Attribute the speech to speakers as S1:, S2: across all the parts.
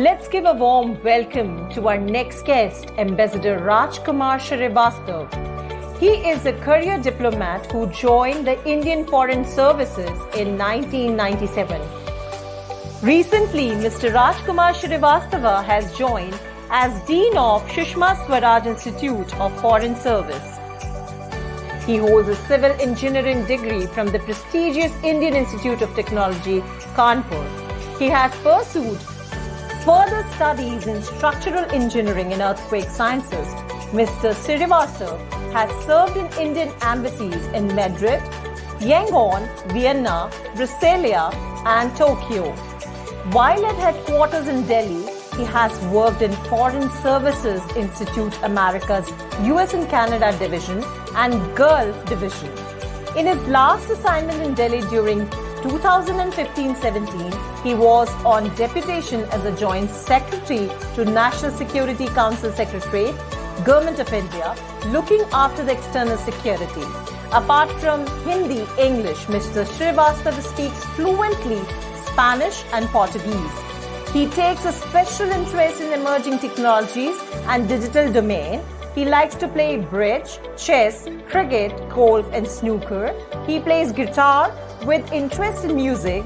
S1: Let's give a warm welcome to our next guest, Ambassador Kumar Shrivastava. He is a career diplomat who joined the Indian Foreign Services in 1997. Recently, Mr. Kumar Shrivastava has joined as Dean of Sushma Swaraj Institute of Foreign Service. He holds a civil engineering degree from the prestigious Indian Institute of Technology, Kanpur. He has pursued further studies in structural engineering and earthquake sciences. Mr. Shrivastava has served in Indian embassies in Madrid, Yangon, Vienna, Brasilia, and Tokyo. While at headquarters in Delhi, he has worked in Foreign Services Institute America's US and Canada Division and Gulf Division. In his last assignment in Delhi during 2015-17, he was on deputation as a Joint Secretary to National Security Council Secretariat, Government of India, looking after the external security. Apart from Hindi, English, Mr. Shrivastava speaks fluently Spanish and Portuguese. He takes a special interest in emerging technologies and digital domain. He likes to play bridge, chess, cricket, golf, and snooker. He plays guitar with interest in music.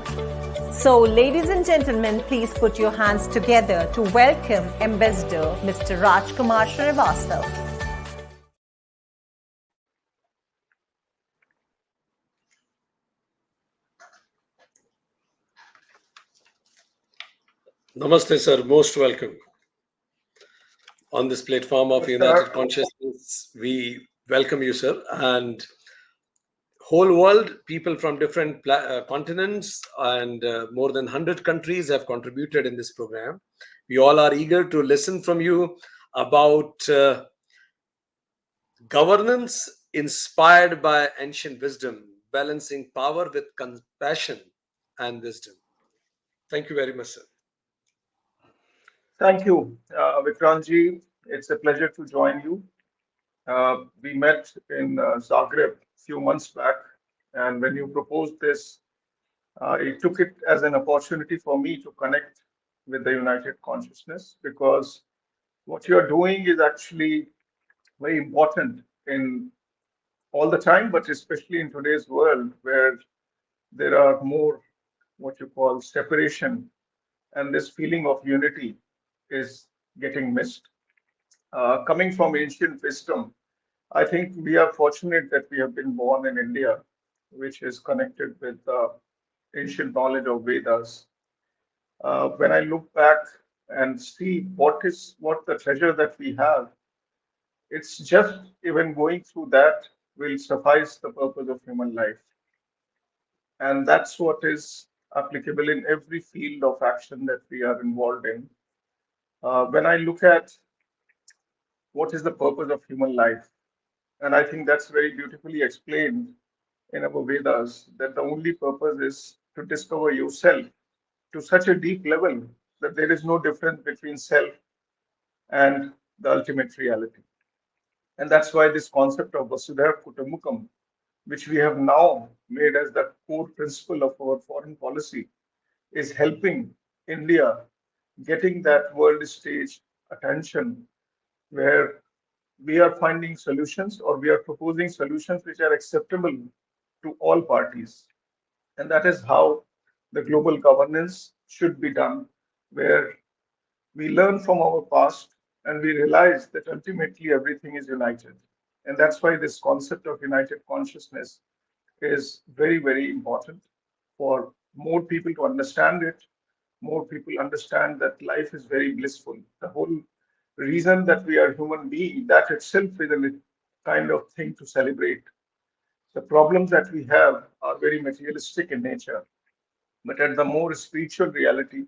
S1: So, ladies and gentlemen, please put your hands together to welcome Ambassador Mr. Kumar Shrivastava.
S2: Namaste, sir. Most welcome. On this platform of United Consciousness, we welcome you, sir. And whole world, people from different continents and more than 100 countries have contributed in this program. We all are eager to listen from you about governance inspired by ancient wisdom, balancing power with compassion and wisdom. Thank you very much, sir.
S3: Thank you, Vikranji. It's a pleasure to join you. We met in Zagreb a few months back, and when you proposed this, I took it as an opportunity for me to connect with the United Consciousness, because what you're doing is actually very important in all the time, but especially in today's world where there are more what you call separation, and this feeling of unity is getting missed. Coming from ancient wisdom, I think we are fortunate that we have been born in India, which is connected with ancient knowledge of Vedas. When I look back and see what the treasure that we have, it's just even going through that will suffice the purpose of human life. And that's what is applicable in every field of action that we are involved in. When I look at what is the purpose of human life, and I think that's very beautifully explained in our Vedas, that the only purpose is to discover yourself to such a deep level that there is no difference between self and the ultimate reality. And that's why this concept of Vasudhaiva Kutumbakam, which we have now made as the core principle of our foreign policy, is helping India getting that world stage attention, where we are finding solutions, or we are proposing solutions which are acceptable to all parties. And that is how the global governance should be done, where we learn from our past and we realize that ultimately everything is united. And that's why this concept of united consciousness is very, very important for more people to understand it. More people understand that life is very blissful. The whole reason that we are human beings, that itself is a kind of thing to celebrate. The problems that we have are very materialistic in nature, but at the more spiritual reality,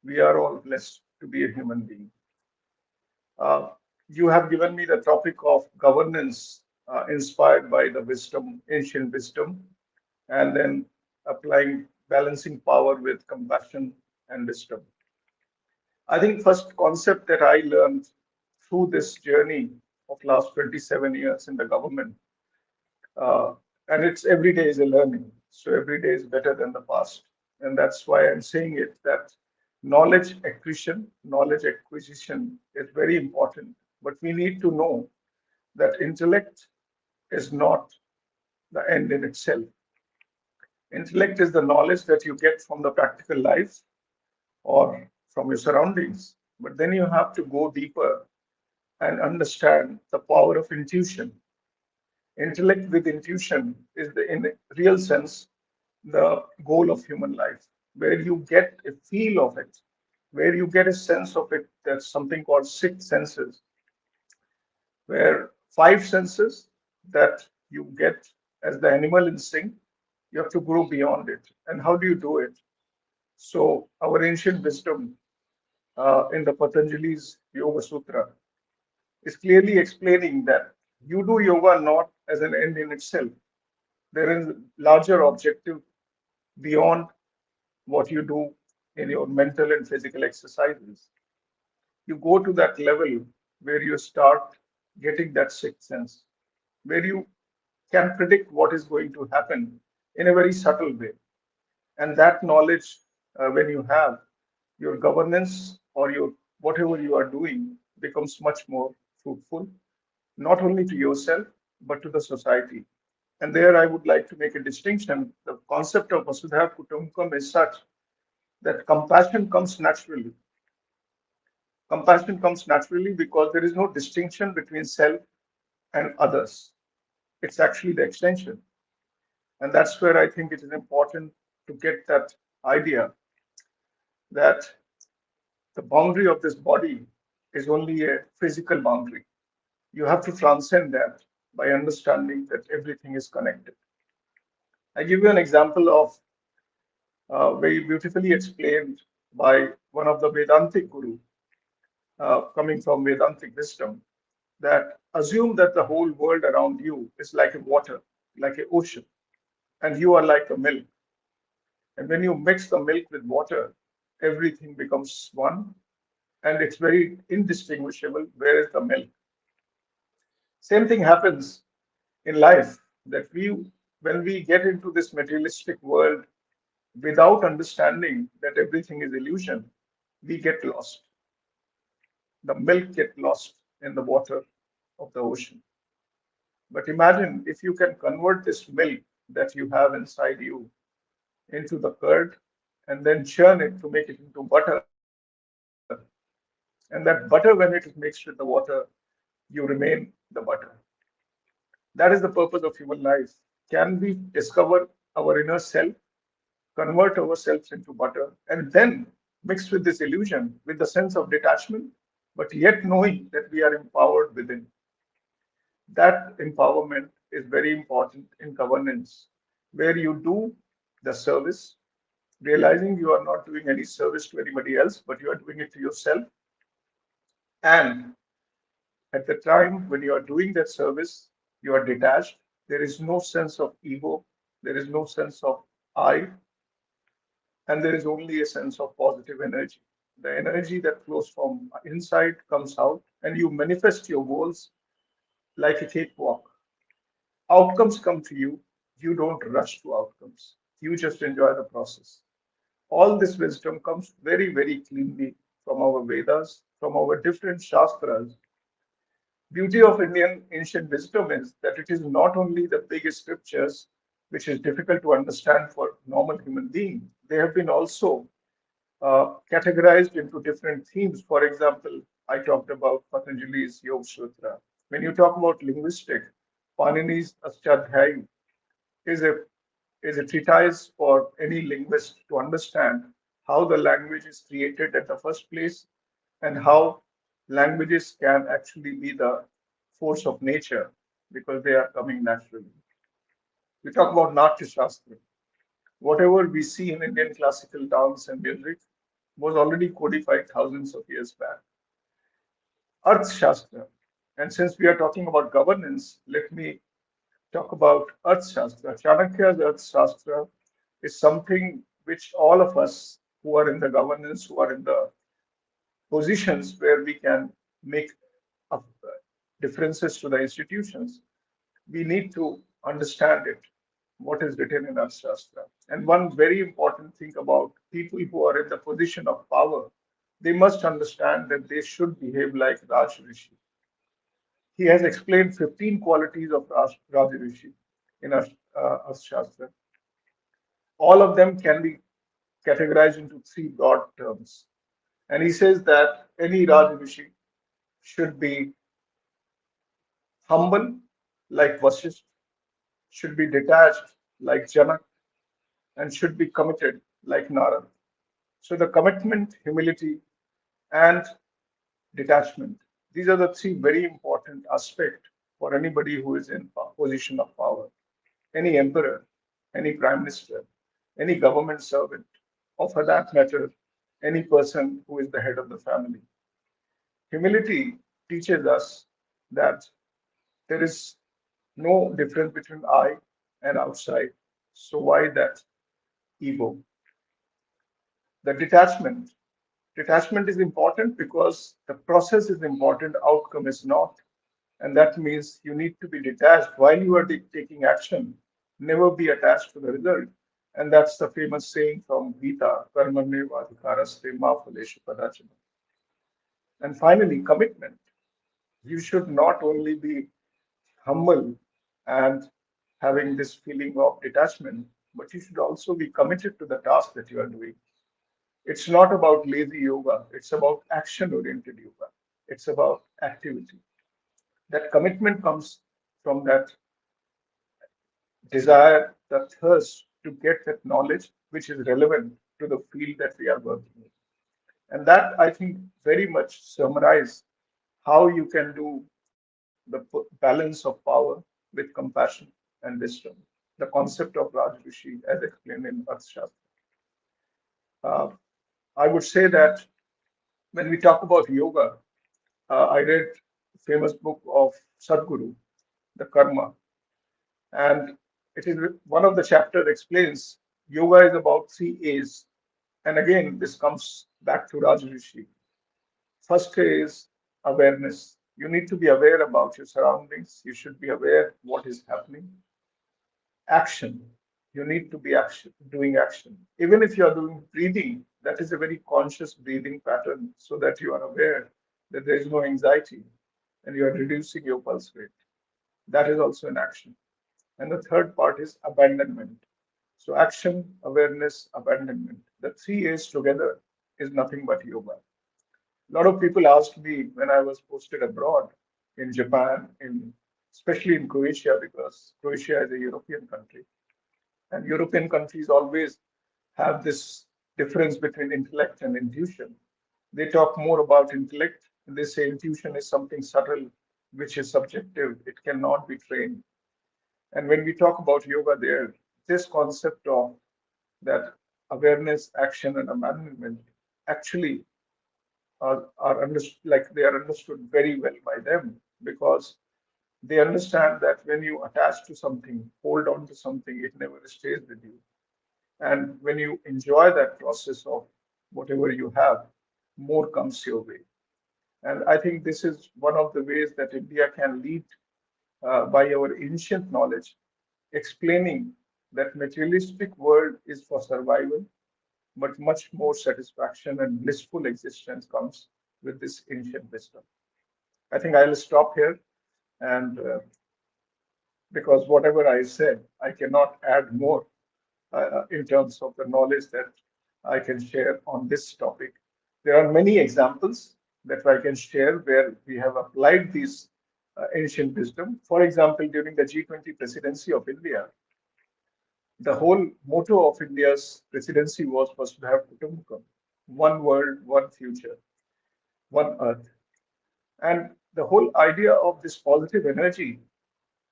S3: we are all blessed to be a human being. You have given me the topic of governance inspired by the wisdom, ancient wisdom, and then applying balancing power with compassion and wisdom. I think first concept that I learned through this journey of last 27 years in the government, and it's every day is a learning. So every day is better than the past. And that's why I'm saying it, that knowledge acquisition is very important, but we need to know that intellect is not the end in itself. Intellect is the knowledge that you get from the practical life or from your surroundings. But then you have to go deeper and understand the power of intuition. Intellect with intuition is in real sense, the goal of human life, where you get a feel of it, where you get a sense of it. There's something called six senses, where five senses that you get as the animal instinct, you have to grow beyond it. And how do you do it? So, our ancient wisdom in the Patanjali's Yoga Sutra is clearly explaining that you do yoga not as an end in itself. There is a larger objective beyond what you do in your mental and physical exercises. You go to that level where you start getting that sixth sense, where you can predict what is going to happen in a very subtle way. And that knowledge, when you have your governance or your whatever you are doing, becomes much more fruitful, not only to yourself, but to the society. And there I would like to make a distinction. The concept of Vasudha Kutumbakam is such that compassion comes naturally. Compassion comes naturally because there is no distinction between self and others. It's actually the extension. And that's where I think it is important to get that idea that the boundary of this body is only a physical boundary. You have to transcend that by understanding that everything is connected. I give you an example of very beautifully explained by one of the Vedantic guru, coming from Vedantic wisdom, that assume that the whole world around you is like a water, like an ocean, and you are like a milk. And when you mix the milk with water, everything becomes one, and it's very indistinguishable. Where is the milk? Same thing happens in life that when we get into this materialistic world without understanding that everything is illusion, we get lost. The milk get lost in the water of the ocean. But imagine if you can convert this milk that you have inside you into the curd and then churn it to make it into butter. And that butter, when it is mixed with the water, you remain the butter. That is the purpose of human life. Can we discover our inner self, convert ourselves into butter, and then mix with this illusion with the sense of detachment, but yet knowing that we are empowered within? That empowerment is very important in governance, where you do the service, realizing you are not doing any service to anybody else, but you are doing it to yourself. And at the time when you are doing that service, you are detached. There is no sense of ego, there is no sense of I, and there is only a sense of positive energy. The energy that flows from inside comes out, and you manifest your goals like a cakewalk. Outcomes come to you. You don't rush to outcomes. You just enjoy the process. All this wisdom comes very, very cleanly from our Vedas, from our different Shastras. Beauty of Indian ancient wisdom is that it is not only the big scriptures, which is difficult to understand for normal human being. They have been also categorized into different themes. For example, I talked about Patanjali's Yoga Sutra. When you talk about linguistic, Panini's Ashtadhyayi is a is a treatise for any linguist to understand how the language is created at the first place and how languages can actually be the force of nature because they are coming naturally. We talk about Natya Shastra. Whatever we see in Indian classical dance and music was already codified thousands of years back. Arth Shastra. And since we are talking about governance, let me talk about Arth Shastra. Chanakya's Arth Shastra is something which all of us who are in the governance, who are in the positions where we can make up differences to the institutions, we need to understand it, what is written in Arth Shastra. And one very important thing about people who are in the position of power, they must understand that they should behave like Raj Rishi. He has explained 15 qualities of Raj Rishi in Shastra. All of them can be categorized into three broad terms. And he says that any Raj Rishi should be humble like Vasisht, should be detached like Janak, and should be committed like Narad. So the commitment, humility, and detachment. These are the three very important aspects for anybody who is in position of power. Any emperor, any prime minister, any government servant, or for that matter, any person who is the head of the family. Humility teaches us that there is no difference between I and outside. So why that ego? The detachment is important because the process is important, outcome is not. And that means you need to be detached while you are taking action. Never be attached to the result. And that's the famous saying from Gita, karmanevadhikaraste ma phaleshu kadachana. And finally, commitment. You should not only be humble and having this feeling of detachment, but you should also be committed to the task that you are doing. It's not about lazy yoga, it's about action oriented yoga. It's about activity. That commitment comes from that desire, the thirst to get that knowledge which is relevant to the field that we are working in. And that I think very much summarize how you can do the balance of power with compassion and wisdom. The concept of Raj Rishi as explained in Arthashastra. Uh, I would say that when we talk about yoga, I read famous book of Sadhguru, the Karma, and it is one of the chapters explains yoga is about three A's. And again, this comes back to Raj Rishi. First is awareness. You need to be aware about your surroundings. You should be aware what is happening. Action. You need to be doing action. Even if you are doing breathing, that is a very conscious breathing pattern so that you are aware that there is no anxiety and you are reducing your pulse rate. That is also an action. And the third part is abandonment. So action, awareness, abandonment. The three A's together is nothing but yoga. A lot of people asked me when I was posted abroad in Japan, in especially in Croatia, because Croatia is a European country, and European countries always have this difference between intellect and intuition. They talk more about intellect, and they say intuition is something subtle, which is subjective. It cannot be trained. And when we talk about yoga, there, this concept of that awareness, action, and abandonment actually are understood, like they are understood very well by them because they understand that when you attach to something, hold on to something, it never stays with you. And when you enjoy that process of whatever you have, more comes your way. And I think this is one of the ways that India can lead by our ancient knowledge, explaining that materialistic world is for survival, but much more satisfaction and blissful existence comes with this ancient wisdom. I think I'll stop here, and because whatever I said, I cannot add more in terms of the knowledge that I can share on this topic. There are many examples that I can share where we have applied these ancient wisdom. For example, during the G20 presidency of India, the whole motto of India's presidency was Vasudhaiva Kutumbakam, one world, one future, one earth. And the whole idea of this positive energy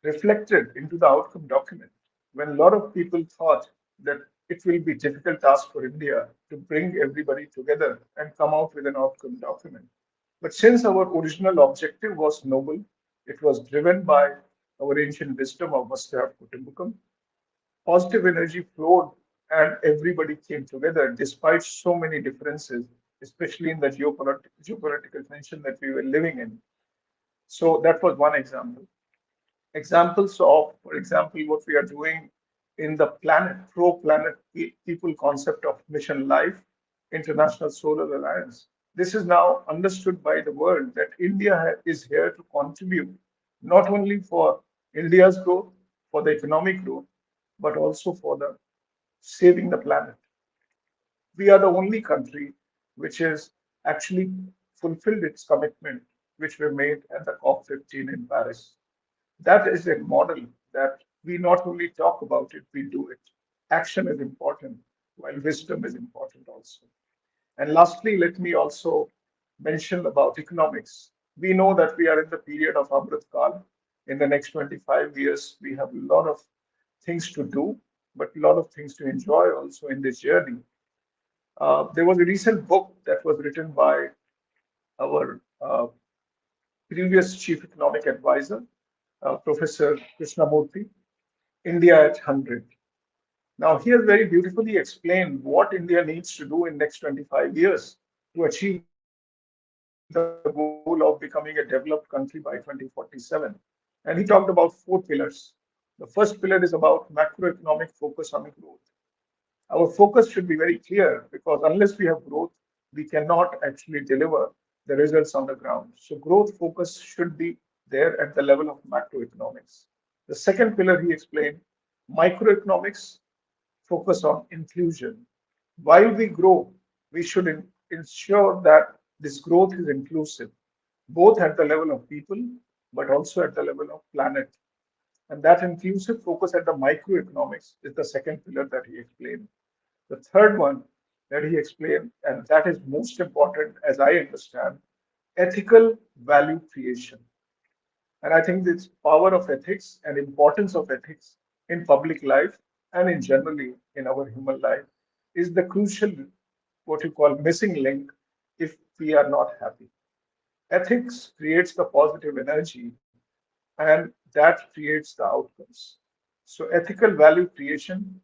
S3: reflected into the outcome document. When a lot of people thought that it will be difficult task for India to bring everybody together and come out with an outcome document. But since our original objective was noble, it was driven by our ancient wisdom of Vasudhaiva Kutumbakam, positive energy flowed and everybody came together despite so many differences, especially in the geopolitical tension that we were living in. So that was one example. Examples of, for example, what we are doing in the pro-planet people concept of mission life, International Solar Alliance. This is now understood by the world that India is here to contribute not only for India's growth, for the economic growth, but also for the saving the planet. We are the only country which has actually fulfilled its commitment, which we made at the COP15 in Paris. That is a model that we not only talk about it, we do it. Action is important, while wisdom is important also. And lastly, let me also mention about economics. We know that we are in the period of Amrit Kal. In the next 25 years, we have a lot of things to do, but a lot of things to enjoy also in this journey. There was a recent book that was written by our previous chief economic advisor, Professor Krishnamurthy, India at 100. Now, he has very beautifully explained what India needs to do in next 25 years to achieve the goal of becoming a developed country by 2047. And he talked about four pillars. The first pillar is about macroeconomic focus on growth. Our focus should be very clear because unless we have growth, we cannot actually deliver the results on the ground. So growth focus should be there at the level of macroeconomics. The second pillar he explained, microeconomics focus on inclusion. While we grow, we should ensure that this growth is inclusive, both at the level of people, but also at the level of planet. And that inclusive focus at the microeconomics is the second pillar that he explained. The third one that he explained, and that is most important as I understand, ethical value creation. And I think this power of ethics and importance of ethics in public life and in generally in our human life is the crucial, what you call missing link if we are not happy. Ethics creates the positive energy and that creates the outcomes. So ethical value creation,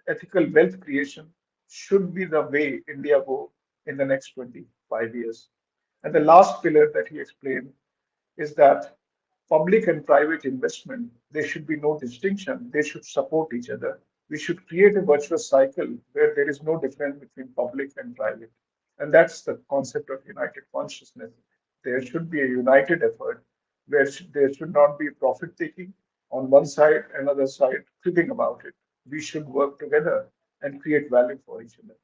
S3: ethical wealth creation should be the way India go in the next 25 years. And the last pillar that he explained is that public and private investment, there should be no distinction. They should support each other. We should create a virtuous cycle where there is no difference between public and private. And that's the concept of united consciousness. There should be a united effort where there should not be profit taking on one side, another side cribbing about it. We should work together and create value for each other.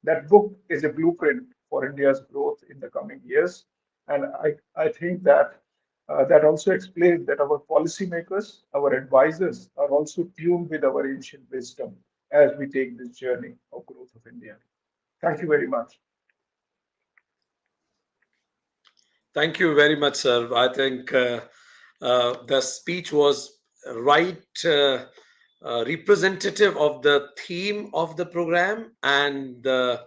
S3: That book is a blueprint for India's growth in the coming years. And I think that that also explains that our policymakers, our advisors are also tuned with our ancient wisdom as we take this journey of growth of India. Thank you very much.
S2: Thank you very much, sir. I think the speech was right representative of the theme of the program and the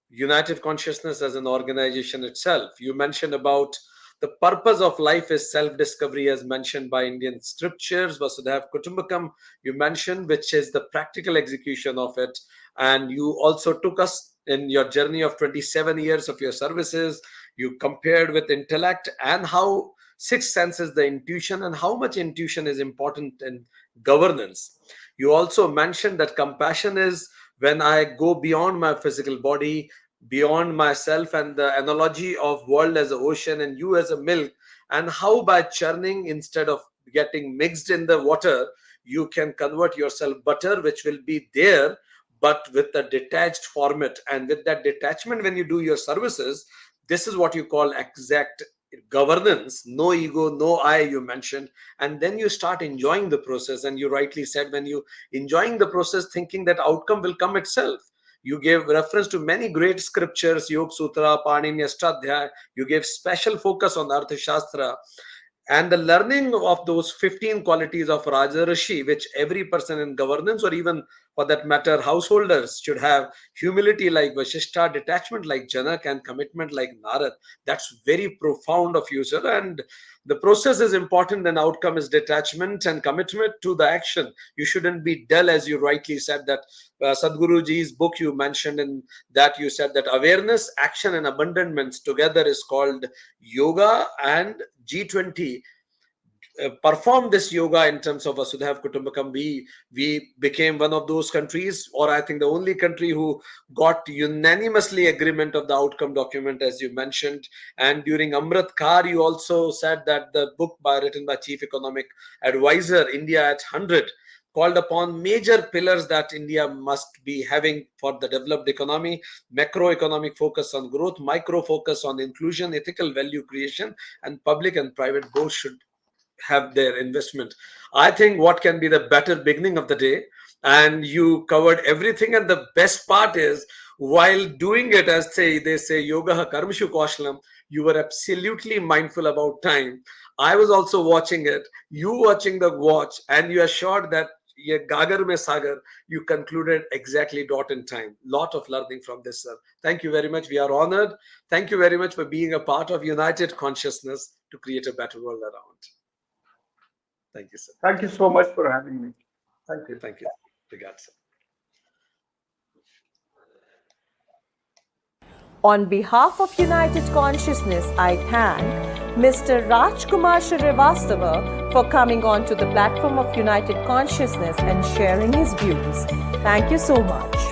S2: United Consciousness as an organization itself. You mentioned about the purpose of life is self-discovery as mentioned by Indian scriptures, Vasudhaiva Kutumbakam, you mentioned, which is the practical execution of it. And you also took us in your journey of 27 years of your services. You compared with intellect and how sixth sense is the intuition and how much intuition is important in governance. You also mentioned that compassion is when I go beyond my physical body, beyond myself, and the analogy of world as an ocean and you as a milk, and how by churning instead of getting mixed in the water, you can convert yourself butter, which will be there, but with a detached format. And with that detachment, when you do your services, this is what you call exact governance. No ego, no I, you mentioned. And then you start enjoying the process. And you rightly said, when you enjoying the process, thinking that outcome will come itself. You gave reference to many great scriptures, Yoga Sutra, Panini Ashtadhyaya. You gave special focus on Arthashastra. And the learning of those 15 qualities of Raja Rishi, which every person in governance or even for that matter, householders should have: humility like Vashishta, detachment like Janak, and commitment like Narad. That's very profound of you, sir. And the process is important, and outcome is detachment and commitment to the action. You shouldn't be dull, as you rightly said that Sadhguruji's book you mentioned, in that you said that awareness, action, and abandonment together is called yoga, and G20 performed this yoga in terms of Vasudhaiva Kutumbakam, we became one of those countries, or I think the only country who got unanimously agreement of the outcome document, as you mentioned. And during Amrit Kar, you also said that the book written by Chief Economic Advisor, India at 100, called upon major pillars that India must be having for the developed economy: macroeconomic focus on growth, micro focus on inclusion, ethical value creation, and public and private both should have their investment. I think what can be the better beginning of the day? And you covered everything. And the best part is, while doing it, as they say, yoga karmashu kaushlam, you were absolutely mindful about time. I was also watching it, you watching the watch, and you assured that ye gagar mein sagar, you concluded exactly dot in time. Lot of learning from this, sir. Thank you very much. We are honored. Thank you very much for being a part of United Consciousness to create a better world around. Thank you, sir.
S3: Thank you so much for having me. Thank you.
S2: Thank you. Regards, sir.
S1: On behalf of United Consciousness, I thank Mr. Rajkumar Shrivastava for coming on to the platform of United Consciousness and sharing his views. Thank you so much.